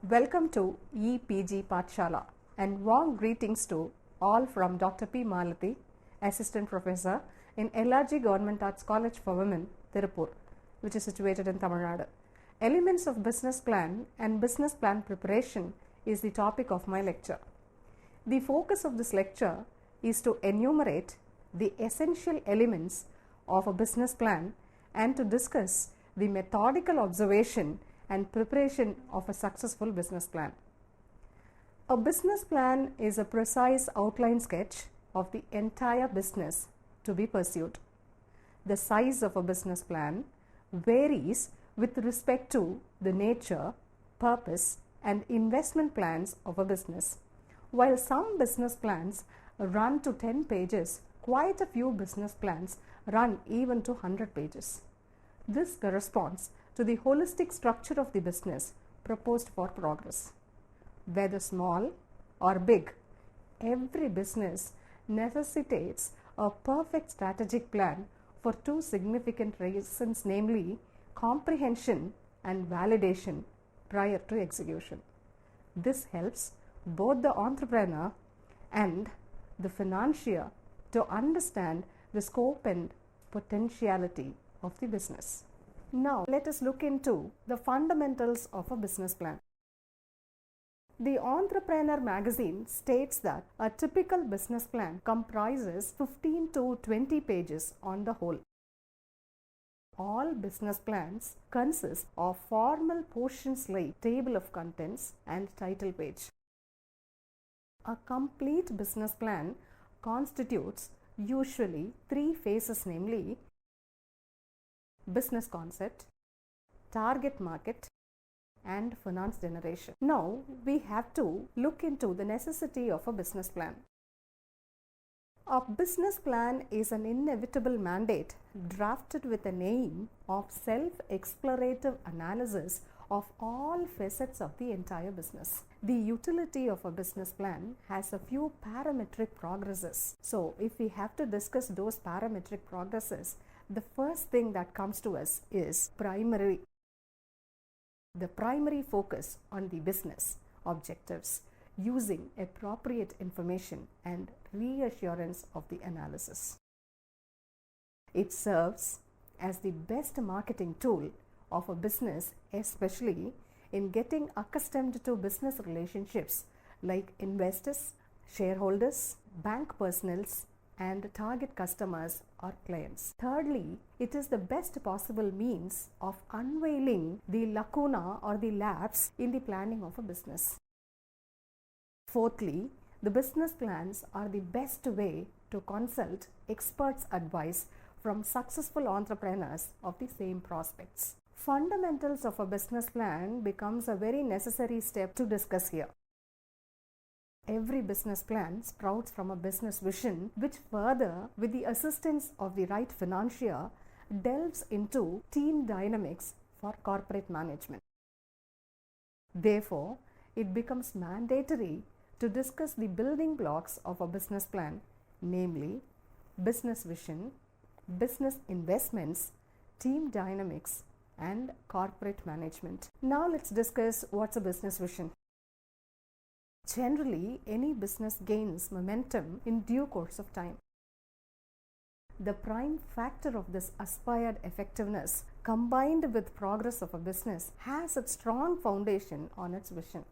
Welcome to EPG Pathshala and warm greetings to all from Dr. P. Malati, Assistant Professor in LRG Government Arts College for Women, Tirupur, which is situated in Tamil Nadu. Elements of business plan and business plan preparation is the topic of my lecture. The focus of this lecture is to enumerate the essential elements of a business plan and to discuss the methodical observation and preparation of a successful business plan. A business plan is a precise outline sketch of the entire business to be pursued. The size of a business plan varies with respect to the nature, purpose, and investment plans of a business. While some business plans run to 10 pages, quite a few business plans run even to 100 pages. This corresponds to the holistic structure of the business proposed for progress. Whether small or big, every business necessitates a perfect strategic plan for two significant reasons, namely comprehension and validation prior to execution. This helps both the entrepreneur and the financier to understand the scope and potentiality of the business. Now, let us look into the fundamentals of a business plan. The Entrepreneur magazine states that a typical business plan comprises 15 to 20 pages on the whole. All business plans consist of formal portions like table of contents and title page. A complete business plan constitutes usually three phases, namely business concept, target market, and finance generation. Now we have to look into the necessity of a business plan. A business plan is an inevitable mandate drafted with an aim of self-explorative analysis of all facets of the entire business. The utility of a business plan has a few parametric progresses. So if we have to discuss those parametric progresses, the first thing that comes to us is the primary focus on the business objectives using appropriate information and reassurance of the analysis. It serves as the best marketing tool of a business, especially in getting accustomed to business relationships like investors, shareholders, bank personnels, and target customers or clients. Thirdly, it is the best possible means of unveiling the lacuna or the lapse in the planning of a business. Fourthly, the business plans are the best way to consult experts' advice from successful entrepreneurs of the same prospects. Fundamentals of a business plan becomes a very necessary step to discuss here. Every business plan sprouts from a business vision, which further, with the assistance of the right financier, delves into team dynamics for corporate management. Therefore, it becomes mandatory to discuss the building blocks of a business plan, namely business vision, business investments, team dynamics, and corporate management. Now let's discuss what's a business vision. Generally, any business gains momentum in due course of time. The prime factor of this aspired effectiveness, combined with progress of a business, has a strong foundation on its vision.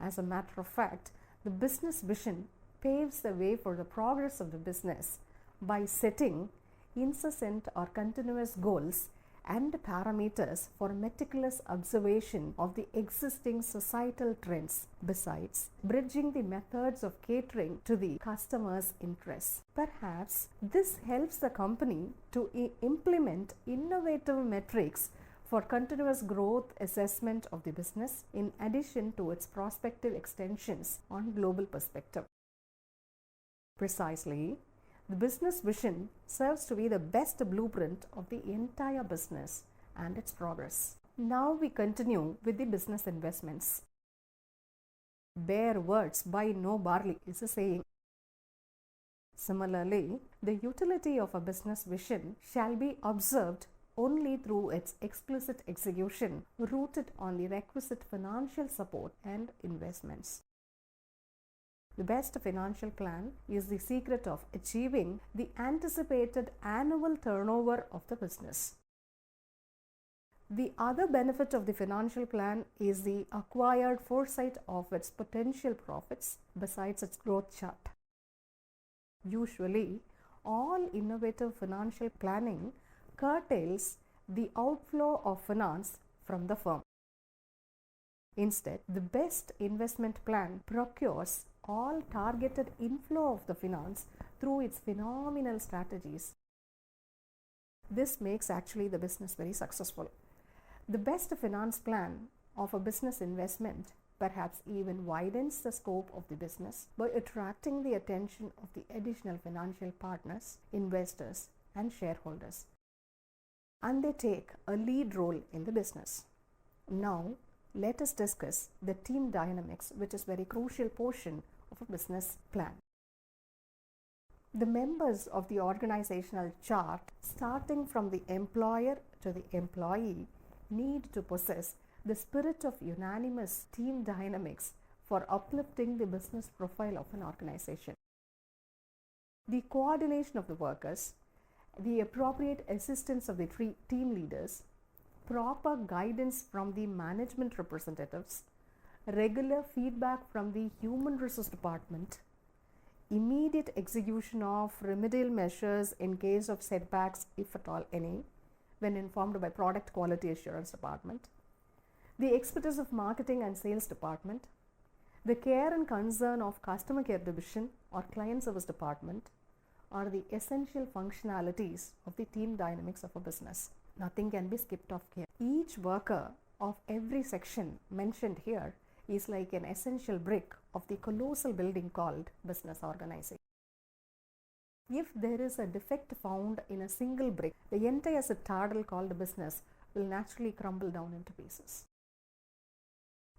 As a matter of fact, the business vision paves the way for the progress of the business by setting incessant or continuous goals and parameters for meticulous observation of the existing societal trends, besides bridging the methods of catering to the customer's interests. Perhaps this helps the company to implement innovative metrics for continuous growth assessment of the business in addition to its prospective extensions on global perspective. Precisely, the business vision serves to be the best blueprint of the entire business and its progress. Now we continue with the business investments. Bare words buy no barley is a saying. Similarly, the utility of a business vision shall be observed only through its explicit execution rooted on the requisite financial support and investments. The best financial plan is the secret of achieving the anticipated annual turnover of the business. The other benefit of the financial plan is the acquired foresight of its potential profits besides its growth chart. Usually, all innovative financial planning curtails the outflow of finance from the firm. Instead, the best investment plan procures all targeted inflow of the finance through its phenomenal strategies. This makes actually the business very successful. The best finance plan of a business investment perhaps even widens the scope of the business by attracting the attention of the additional financial partners, investors, and shareholders. And they take a lead role in the business. Now, let us discuss the team dynamics, which is a very crucial portion of a business plan. The members of the organizational chart, starting from the employer to the employee, need to possess the spirit of unanimous team dynamics for uplifting the business profile of an organization. The coordination of the workers, the appropriate assistance of the team leaders, proper guidance from the management representatives, regular feedback from the human resource department, immediate execution of remedial measures in case of setbacks, if at all any, when informed by product quality assurance department, the expertise of marketing and sales department, the care and concern of customer care division or client service department are the essential functionalities of the team dynamics of a business. Nothing can be skipped off here. Each worker of every section mentioned here is like an essential brick of the colossal building called business organization. If there is a defect found in a single brick, the entire citadel called business will naturally crumble down into pieces.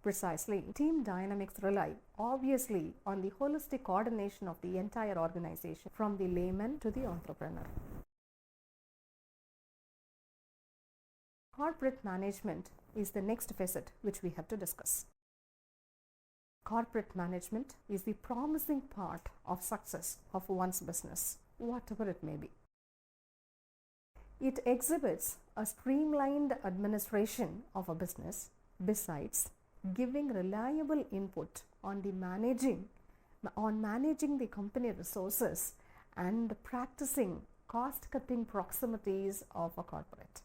Precisely, team dynamics rely obviously on the holistic coordination of the entire organization, from the layman to the entrepreneur. Corporate management is the next facet which we have to discuss. Corporate management is the promising part of success of one's business, whatever it may be. It exhibits a streamlined administration of a business, besides giving reliable input on managing the company resources and practicing cost-cutting proximities of a corporate.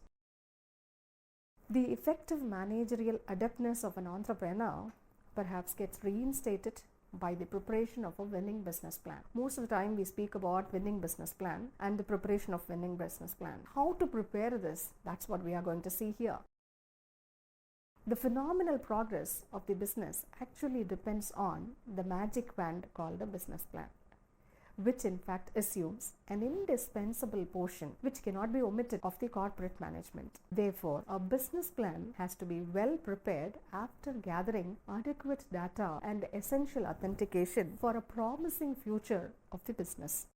The effective managerial adeptness of an entrepreneur perhaps gets reinstated by the preparation of a winning business plan. Most of the time we speak about winning business plan and the preparation of winning business plan. How to prepare this? That's what we are going to see here. The phenomenal progress of the business actually depends on the magic wand called a business plan, which in fact assumes an indispensable portion which cannot be omitted of the corporate management. Therefore, a business plan has to be well prepared after gathering adequate data and essential authentication for a promising future of the business.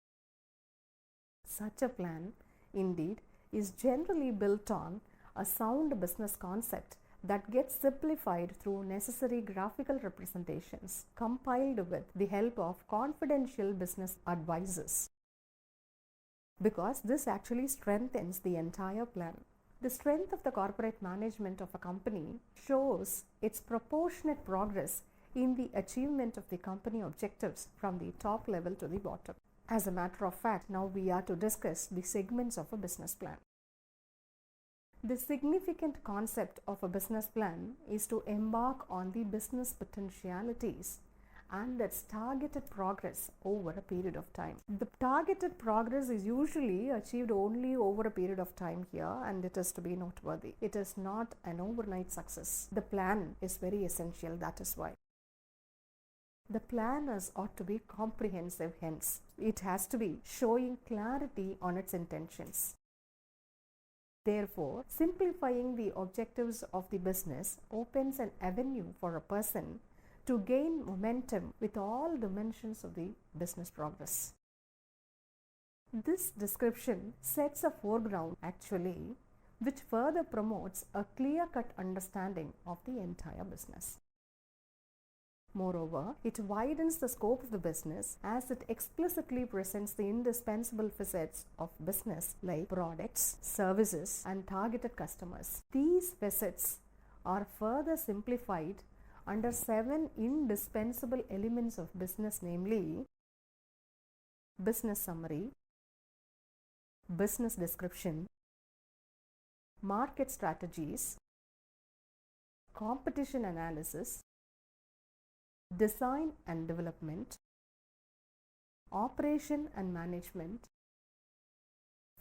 Such a plan, indeed, is generally built on a sound business concept that gets simplified through necessary graphical representations compiled with the help of confidential business advisors, because this actually strengthens the entire plan. The strength of the corporate management of a company shows its proportionate progress in the achievement of the company objectives from the top level to the bottom. As a matter of fact, now we are to discuss the segments of a business plan. The significant concept of a business plan is to embark on the business potentialities and its targeted progress over a period of time. The targeted progress is usually achieved only over a period of time here, and it is to be noteworthy. It is not an overnight success. The plan is very essential, that is why. The plan ought to be comprehensive, hence it has to be showing clarity on its intentions. Therefore, simplifying the objectives of the business opens an avenue for a person to gain momentum with all dimensions of the business progress. This description sets a foreground actually which further promotes a clear-cut understanding of the entire business. Moreover, it widens the scope of the business as it explicitly presents the indispensable facets of business like products, services, and targeted customers. These facets are further simplified under 7 indispensable elements of business, namely business summary, business description, market strategies, competition analysis, design and development, operation and management,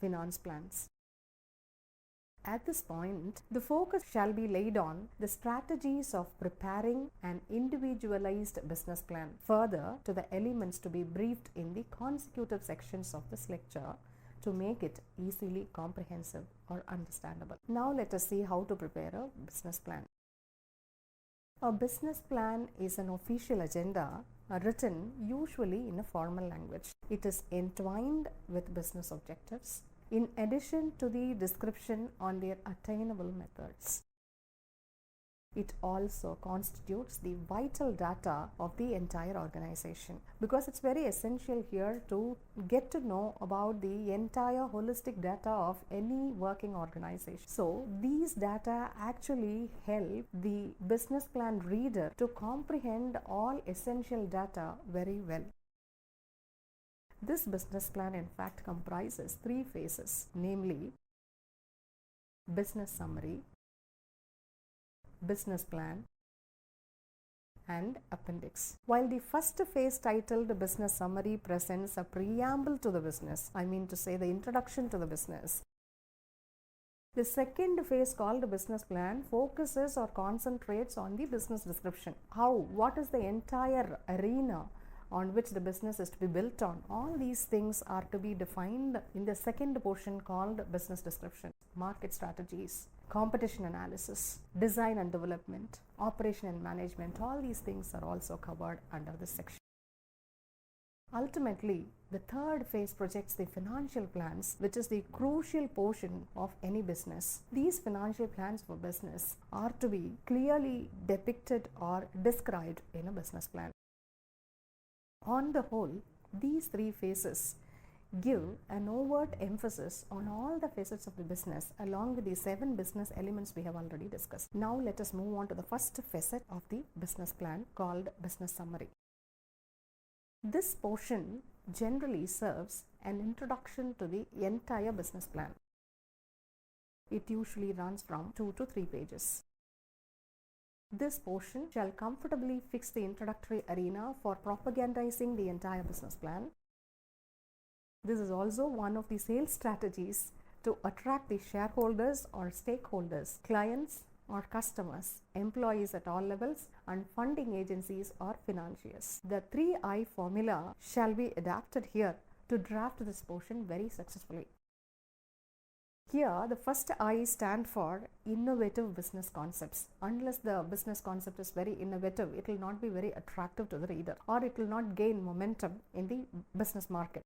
finance plans. At this point, the focus shall be laid on the strategies of preparing an individualized business plan, further to the elements to be briefed in the consecutive sections of this lecture to make it easily comprehensive or understandable. Now let us see how to prepare a business plan. A business plan is an official agenda written usually in a formal language. It is entwined with business objectives in addition to the description on their attainable methods. It also constitutes the vital data of the entire organization, because it's very essential here to get to know about the entire holistic data of any working organization. So these data actually help the business plan reader to comprehend all essential data very well. This business plan in fact comprises 3 phases, namely business summary, business plan, and appendix. While the first phase, titled business summary, presents a preamble to the business, I mean to say the introduction to the business, the second phase, called business plan, focuses or concentrates on the business description. What is the entire arena on which the business is to be built on? All these things are to be defined in the second portion called business description. Market strategies, competition analysis, design and development, operation and management, all these things are also covered under this section. Ultimately, the third phase projects the financial plans, which is the crucial portion of any business. These financial plans for business are to be clearly depicted or described in a business plan. On the whole, these 3 phases give an overt emphasis on all the facets of the business along with the 7 business elements we have already discussed. Now let us move on to the first facet of the business plan, called business summary. This portion generally serves an introduction to the entire business plan. It usually runs from 2 to 3 pages. This portion shall comfortably fix the introductory arena for propagandizing the entire business plan. This is also one of the sales strategies to attract the shareholders or stakeholders, clients or customers, employees at all levels, and funding agencies or financiers. The 3I formula shall be adapted here to draft this portion very successfully. Here, the first I stand for innovative business concepts. Unless the business concept is very innovative, it will not be very attractive to the reader, or it will not gain momentum in the business market.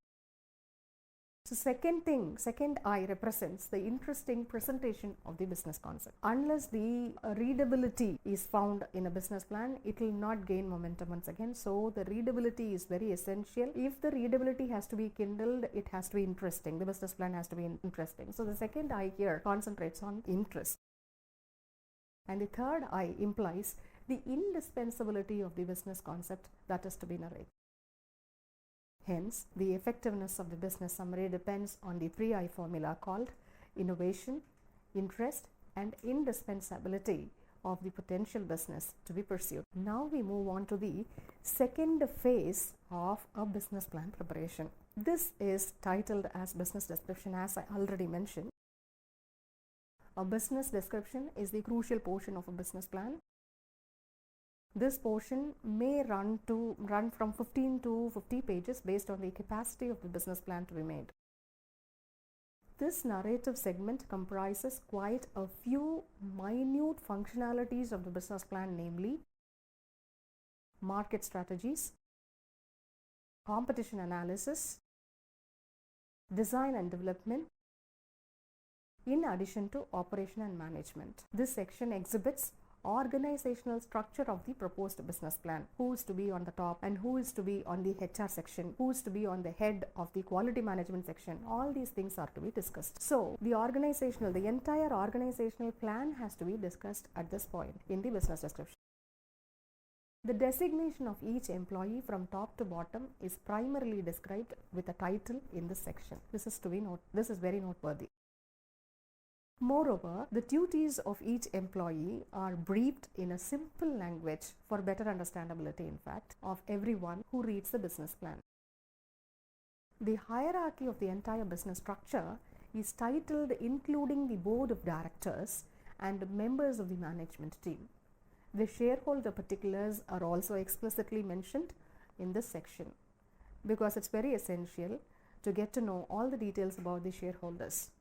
So second I represents the interesting presentation of the business concept. Unless the readability is found in a business plan, it will not gain momentum once again. So the readability is very essential. If the readability has to be kindled, it has to be interesting. The business plan has to be interesting. So the second I here concentrates on interest. And the third I implies the indispensability of the business concept that is to be narrated. Hence, the effectiveness of the business summary depends on the 3I formula called innovation, interest, and indispensability of the potential business to be pursued. Now we move on to the second phase of a business plan preparation. This is titled as business description, as I already mentioned. A business description is the crucial portion of a business plan. This portion may run from 15 to 50 pages based on the capacity of the business plan to be made. This narrative segment comprises quite a few minute functionalities of the business plan, namely market strategies, competition analysis, design and development, in addition to operation and management. This section exhibits organizational structure of the proposed business plan, who is to be on the top and who is to be on the HR section, who is to be on the head of the quality management section. All these things are to be discussed. So the entire organizational plan has to be discussed at this point in the business description. The designation of each employee from top to bottom is primarily described with a title in this section. This is very noteworthy. Moreover, the duties of each employee are briefed in a simple language for better understandability, in fact, of everyone who reads the business plan. The hierarchy of the entire business structure is titled including the board of directors and members of the management team. The shareholder particulars are also explicitly mentioned in this section because it's very essential to get to know all the details about the shareholders.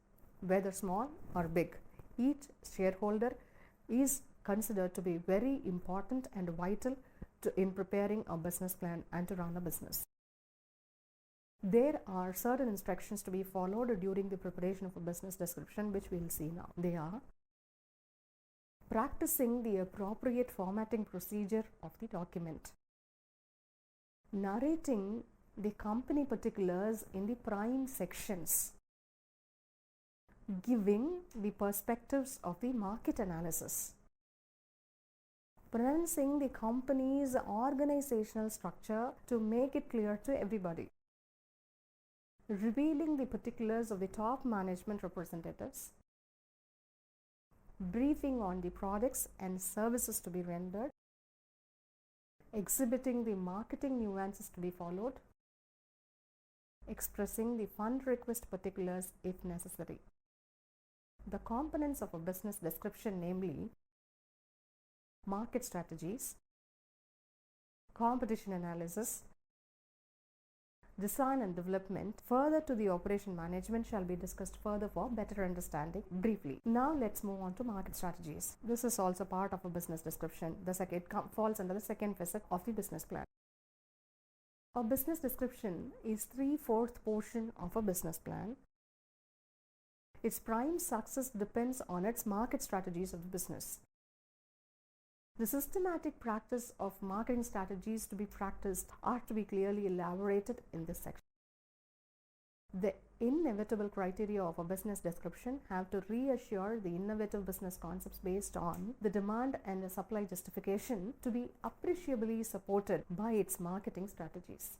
Whether small or big, each shareholder is considered to be very important and vital in preparing a business plan and to run a business. There are certain instructions to be followed during the preparation of a business description, which we will see now. They are practicing the appropriate formatting procedure of the document, narrating the company particulars in the prime sections, giving the perspectives of the market analysis, pronouncing the company's organizational structure to make it clear to everybody, revealing the particulars of the top management representatives, briefing on the products and services to be rendered, exhibiting the marketing nuances to be followed, expressing the fund request particulars if necessary. The components of a business description, namely market strategies, competition analysis, design and development, further to the operation management, shall be discussed further for better understanding briefly. Now let's move on to market strategies. This is also part of a business description. It falls under the second facet of the business plan. A business description is 3/4 portion of a business plan. Its prime success depends on its market strategies of the business. The systematic practice of marketing strategies to be practiced are to be clearly elaborated in this section. The inevitable criteria of a business description have to reassure the innovative business concepts based on the demand and the supply justification to be appreciably supported by its marketing strategies.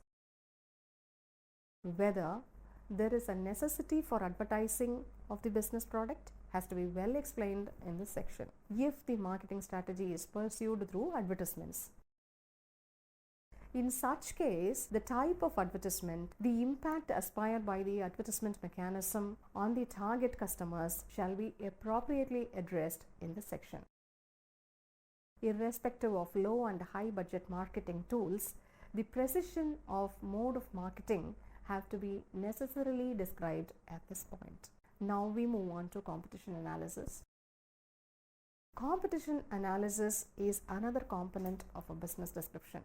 Whether there is a necessity for advertising of the business product has to be well explained in this section if the marketing strategy is pursued through advertisements. In such case, the type of advertisement, the impact aspired by the advertisement mechanism on the target customers shall be appropriately addressed in this section. Irrespective of low and high budget marketing tools, the precision of mode of marketing have to be necessarily described at this point. Now we move on to competition analysis. Competition analysis is another component of a business description.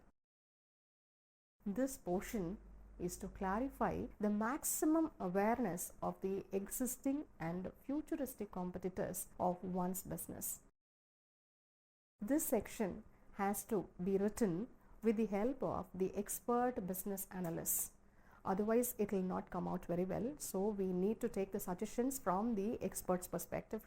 This portion is to clarify the maximum awareness of the existing and futuristic competitors of one's business. This section has to be written with the help of the expert business analysts. Otherwise, it will not come out very well. So we need to take the suggestions from the experts' perspective,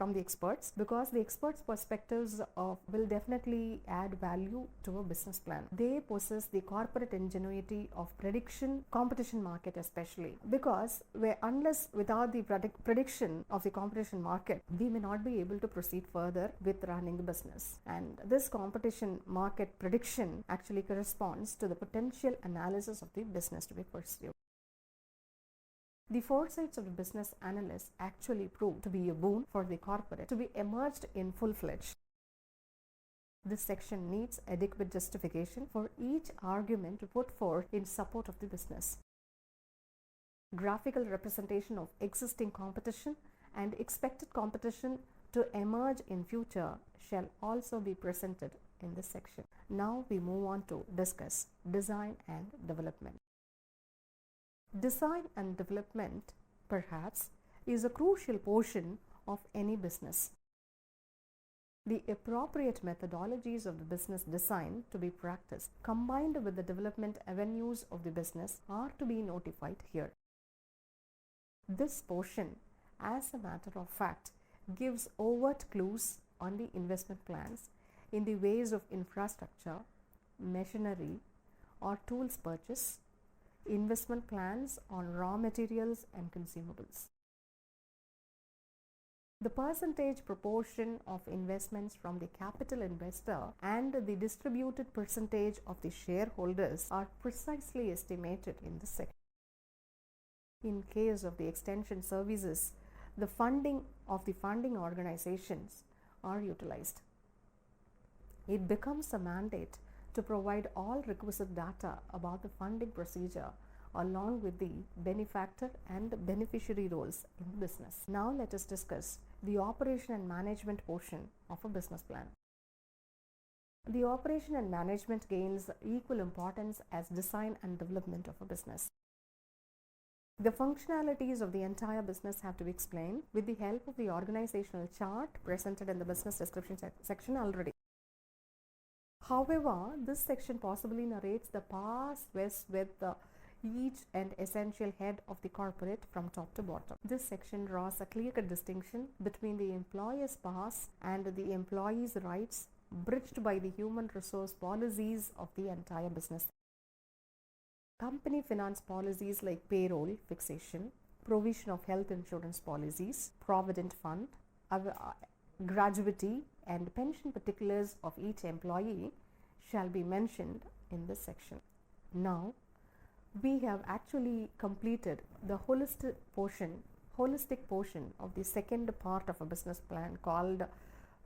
because the experts' perspectives will definitely add value to a business plan. They possess the corporate ingenuity of prediction, competition market especially, because without the prediction of the competition market, we may not be able to proceed further with running the business. And this competition market prediction actually corresponds to the potential analysis of the business to be pursued. The foresights of the business analyst actually proved to be a boon for the corporate to be emerged in full-fledged. This section needs adequate justification for each argument to put forth in support of the business. Graphical representation of existing competition and expected competition to emerge in future shall also be presented in this section. Now we move on to discuss design and development. Design and development, perhaps, is a crucial portion of any business. The appropriate methodologies of the business design to be practiced, combined with the development avenues of the business, are to be notified here. This portion, as a matter of fact, gives overt clues on the investment plans in the ways of infrastructure, machinery, or tools purchase, investment plans on raw materials and consumables. The percentage proportion of investments from the capital investor and the distributed percentage of the shareholders are precisely estimated in this section. In case of the extension services, the funding of the funding organizations are utilized. It becomes a mandate to provide all requisite data about the funding procedure along with the benefactor and beneficiary roles in the business. Now let us discuss the operation and management portion of a business plan. The operation and management gains equal importance as design and development of a business. The functionalities of the entire business have to be explained with the help of the organizational chart presented in the business description section already. However, this section possibly narrates the past with each and essential head of the corporate from top to bottom. This section draws a clear-cut distinction between the employer's past and the employee's rights, bridged by the human resource policies of the entire business. Company finance policies like payroll fixation, provision of health insurance policies, provident fund, gratuity, and pension particulars of each employee shall be mentioned in this section. Now, we have actually completed the holistic portion of the second part of a business plan called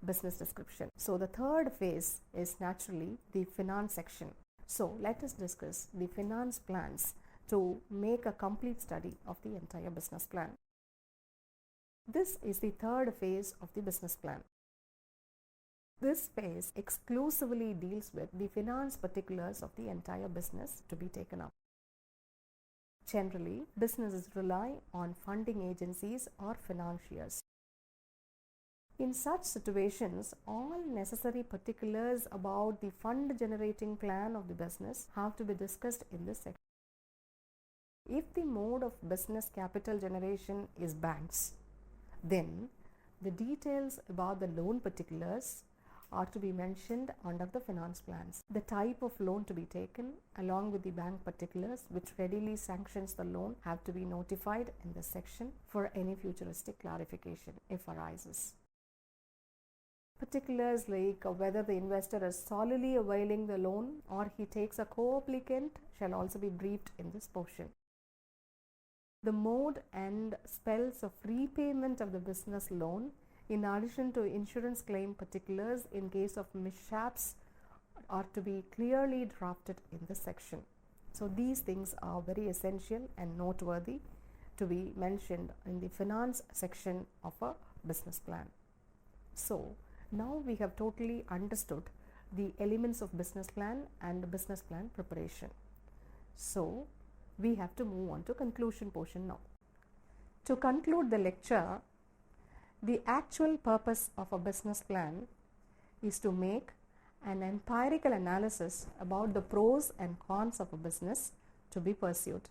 business description. So the third phase is naturally the finance section. So let us discuss the finance plans to make a complete study of the entire business plan. This is the third phase of the business plan. This phase exclusively deals with the finance particulars of the entire business to be taken up. Generally, businesses rely on funding agencies or financiers. In such situations, all necessary particulars about the fund generating plan of the business have to be discussed in this section. If the mode of business capital generation is banks, then the details about the loan particulars are to be mentioned under the finance plans. The type of loan to be taken along with the bank particulars which readily sanctions the loan have to be notified in this section for any futuristic clarification if arises. Particulars like whether the investor is solely availing the loan or he takes a co-applicant shall also be briefed in this portion. The mode and spells of repayment of the business loan in addition to insurance claim particulars in case of mishaps are to be clearly drafted in this section. So these things are very essential and noteworthy to be mentioned in the finance section of a business plan. So now we have totally understood the elements of business plan and the business plan preparation. So we have to move on to conclusion portion now. To conclude the lecture, the actual purpose of a business plan is to make an empirical analysis about the pros and cons of a business to be pursued.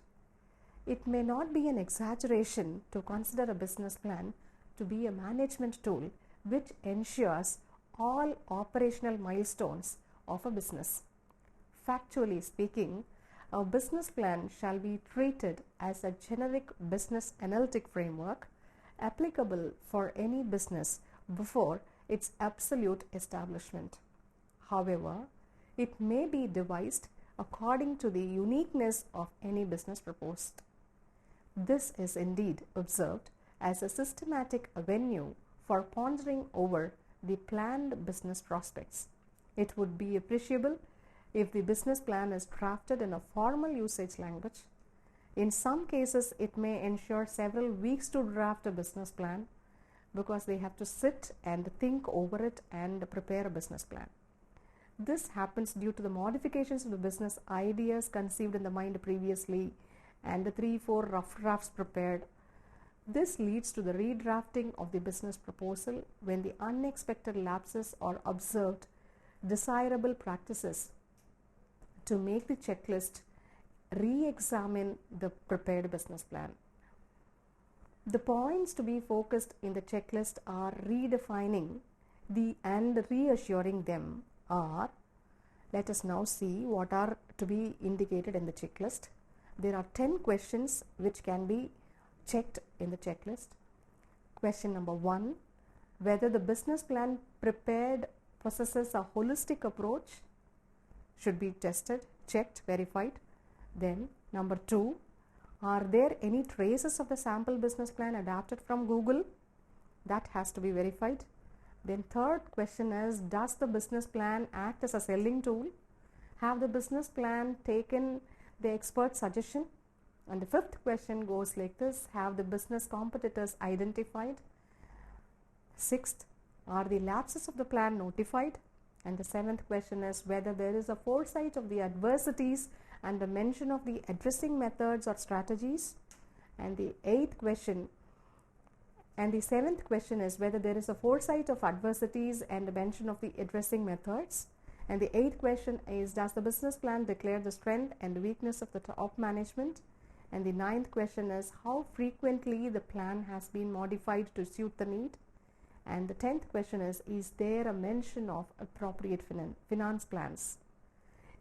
It may not be an exaggeration to consider a business plan to be a management tool which ensures all operational milestones of a business. Factually speaking, a business plan shall be treated as a generic business analytic framework applicable for any business before its absolute establishment. However, it may be devised according to the uniqueness of any business proposed. This is indeed observed as a systematic avenue for pondering over the planned business prospects. It would be appreciable if the business plan is drafted in a formal usage language. In some cases, it may ensure several weeks to draft a business plan because they have to sit and think over it and prepare a business plan. This happens due to the modifications of the business ideas conceived in the mind previously and the 3-4 rough drafts prepared This leads to the redrafting of the business proposal when the unexpected lapses are observed. Desirable practices to make the checklist re-examine the prepared business plan. The points to be focused in the checklist are redefining and reassuring them are, let us now see what are to be indicated in the checklist. There are 10 questions which can be checked in the checklist. Question number 1, whether the business plan prepared possesses a holistic approach, should be tested, checked, verified. Then number 2, are there any traces of the sample business plan adapted from Google? That has to be verified. Then third question is, does the business plan act as a selling tool? Have the business plan taken the expert suggestion? And the fifth question goes like this, have the business competitors identified? Sixth, are the lapses of the plan notified? And the seventh question is whether there is a foresight of the adversities and the mention of the addressing methods or strategies. And the seventh question is whether there is a foresight of adversities and the mention of the addressing methods. And the eighth question is, does the business plan declare the strength and weakness of the top management? And the ninth question is, how frequently the plan has been modified to suit the need? And the 10th question is there a mention of appropriate finance plans?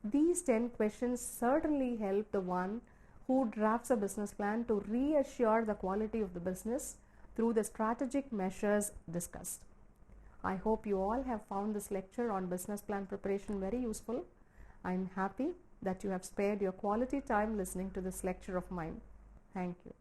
These 10 questions certainly help the one who drafts a business plan to reassure the quality of the business through the strategic measures discussed. I hope you all have found this lecture on business plan preparation very useful. I am happy that you have spared your quality time listening to this lecture of mine. Thank you.